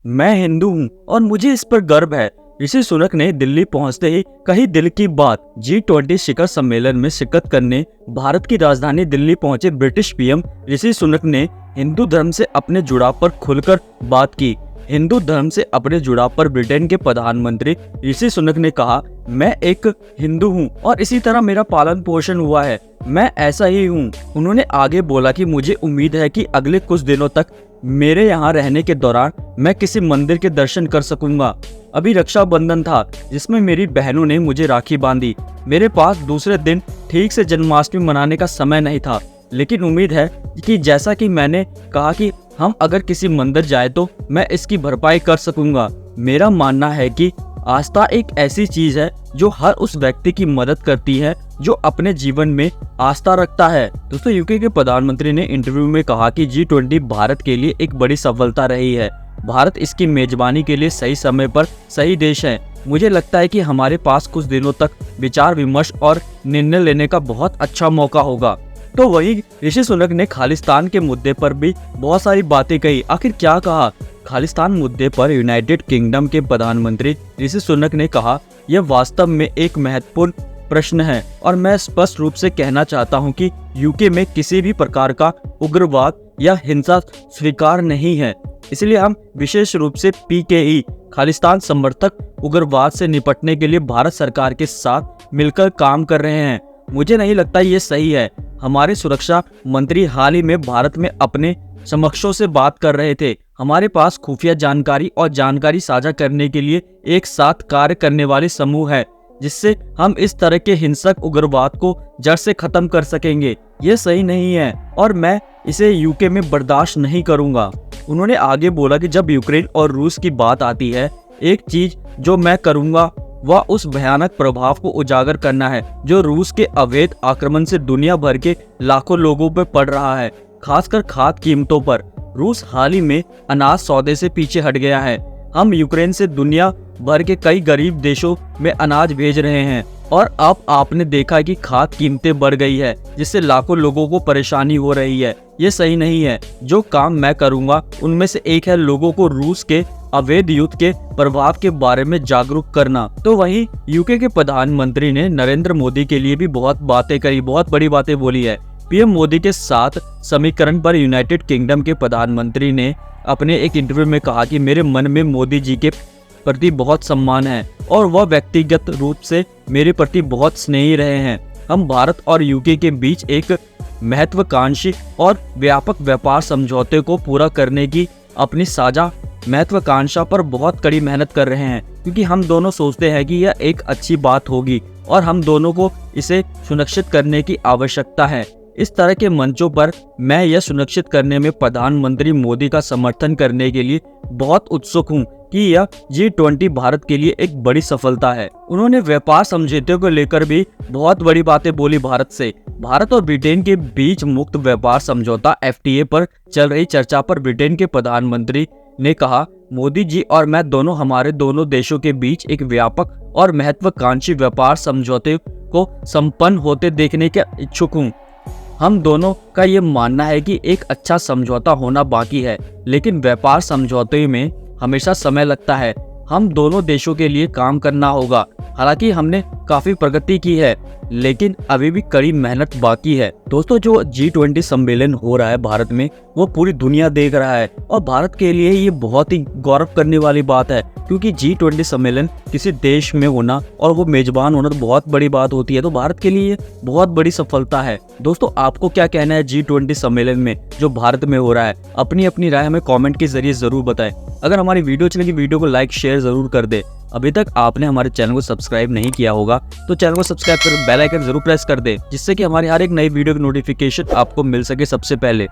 मैं हिंदू हूँ और मुझे इस पर गर्व है। ऋषि सुनक ने दिल्ली पहुंचते ही कही दिल की बात। G20 शिखर सम्मेलन में शिरकत करने भारत की राजधानी दिल्ली पहुंचे ब्रिटिश पीएम ऋषि सुनक ने हिंदू धर्म से अपने जुड़ाव पर खुलकर बात की। हिंदू धर्म से अपने जुड़ाव पर ब्रिटेन के प्रधानमंत्री ऋषि सुनक ने कहा, मैं एक हिंदू हूँ और इसी तरह मेरा पालन पोषण हुआ है, मैं ऐसा ही हूँ। उन्होंने आगे बोला कि मुझे उम्मीद है कि अगले कुछ दिनों तक मेरे यहाँ रहने के दौरान मैं किसी मंदिर के दर्शन कर सकूंगा। अभी रक्षाबंधन था जिसमें मेरी बहनों ने मुझे राखी बांधी। मेरे पास दूसरे दिन ठीक से जन्माष्टमी मनाने का समय नहीं था, लेकिन उम्मीद है कि जैसा कि मैंने कहा कि हम अगर किसी मंदिर जाए तो मैं इसकी भरपाई कर सकूंगा। मेरा मानना है कि आस्था एक ऐसी चीज है जो हर उस व्यक्ति की मदद करती है जो अपने जीवन में आस्था रखता है। दोस्तों, यूके के प्रधानमंत्री ने इंटरव्यू में कहा कि G20 भारत के लिए एक बड़ी सफलता रही है। भारत इसकी मेजबानी के लिए सही समय पर सही देश है। मुझे लगता है कि हमारे पास कुछ दिनों तक विचार विमर्श और निर्णय लेने का बहुत अच्छा मौका होगा। तो वही ऋषि सुनक ने खालिस्तान के मुद्दे पर भी बहुत सारी बातें कही। आखिर क्या कहा? खालिस्तान मुद्दे पर यूनाइटेड किंगडम के प्रधानमंत्री ऋषि सुनक ने कहा, यह वास्तव में एक महत्वपूर्ण प्रश्न है और मैं स्पष्ट रूप से कहना चाहता हूं कि यूके में किसी भी प्रकार का उग्रवाद या हिंसा स्वीकार नहीं है। इसलिए हम विशेष रूप से PKE खालिस्तान समर्थक उग्रवाद से निपटने के लिए भारत सरकार के साथ मिलकर काम कर रहे हैं। मुझे नहीं लगता ये सही है। हमारे सुरक्षा मंत्री हाल ही में भारत में अपने समकक्षों से बात कर रहे थे। हमारे पास खुफिया जानकारी और जानकारी साझा करने के लिए एक साथ कार्य करने वाले समूह है, जिससे हम इस तरह के हिंसक उग्रवाद को जड़ से खत्म कर सकेंगे। ये सही नहीं है और मैं इसे यूके में बर्दाश्त नहीं करूंगा। उन्होंने आगे बोला कि जब यूक्रेन और रूस की बात आती है, एक चीज जो मैं करूंगा वह उस भयानक प्रभाव को उजागर करना है जो रूस के अवैध आक्रमण से दुनिया भर के लाखों लोगों पर पड़ रहा है, खासकर खाद्य कीमतों पर। रूस हाल ही में अनाज सौदे से पीछे हट गया है। हम यूक्रेन से दुनिया भर के कई गरीब देशों में अनाज भेज रहे हैं और अब आपने देखा कि खाद्य कीमतें बढ़ गई है, जिससे लाखों लोगों को परेशानी हो रही है। ये सही नहीं है। जो काम मैं करूंगा उनमें से एक है लोगों को रूस के अवैध युद्ध के प्रभाव के बारे में जागरूक करना। तो वहीं यूके के प्रधानमंत्री ने नरेंद्र मोदी के लिए भी बहुत बातें करी, बहुत बड़ी बातें बोली है। पीएम मोदी के साथ समीकरण पर यूनाइटेड किंगडम के प्रधानमंत्री ने अपने एक इंटरव्यू में कहा कि मेरे मन में मोदी जी के प्रति बहुत सम्मान है और वह व्यक्तिगत रूप से मेरे प्रति बहुत स्नेही रहे हैं। हम भारत और यूके के बीच एक महत्वाकांक्षी और व्यापक व्यापार समझौते को पूरा करने की अपनी साझा महत्वाकांक्षा पर बहुत कड़ी मेहनत कर रहे हैं, क्योंकि हम दोनों सोचते हैं कि यह एक अच्छी बात होगी और हम दोनों को इसे सुनिश्चित करने की आवश्यकता है। इस तरह के मंचों पर मैं यह सुनिश्चित करने में प्रधानमंत्री मोदी का समर्थन करने के लिए बहुत उत्सुक हूं कि यह G20 भारत के लिए एक बड़ी सफलता है। उन्होंने व्यापार समझौते को लेकर भी बहुत बड़ी बातें बोली। भारत और ब्रिटेन के बीच मुक्त व्यापार समझौता FTA पर चल रही चर्चा पर ब्रिटेन के प्रधानमंत्री ने कहा, मोदी जी और मैं दोनों हमारे दोनों देशों के बीच एक व्यापक और महत्वाकांक्षी व्यापार समझौते को संपन्न होते देखने के इच्छुक हूँ। हम दोनों का ये मानना है कि एक अच्छा समझौता होना बाकी है, लेकिन व्यापार समझौते में हमेशा समय लगता है। हम दोनों देशों के लिए काम करना होगा। हालांकि हमने काफी प्रगति की है, लेकिन अभी भी कड़ी मेहनत बाकी है। दोस्तों, जो G20 सम्मेलन हो रहा है भारत में, वो पूरी दुनिया देख रहा है और भारत के लिए ये बहुत ही गौरव करने वाली बात है, क्योंकि G20 सम्मेलन किसी देश में होना और वो मेजबान होना तो बहुत बड़ी बात होती है। तो भारत के लिए बहुत बड़ी सफलता है। दोस्तों, आपको क्या कहना है G20 सम्मेलन में जो भारत में हो रहा है? अपनी अपनी राय हमें कमेंट के जरिए जरूर बताएं। अगर हमारी वीडियो अच्छी लगी, वीडियो को लाइक शेयर जरूर कर दे। अभी तक आपने हमारे चैनल को सब्सक्राइब नहीं किया होगा तो चैनल को सब्सक्राइब कर बेल आइकन जरूर प्रेस कर दे, जिससे कि हमारी हर एक नई वीडियो की नोटिफिकेशन आपको मिल सके सबसे पहले।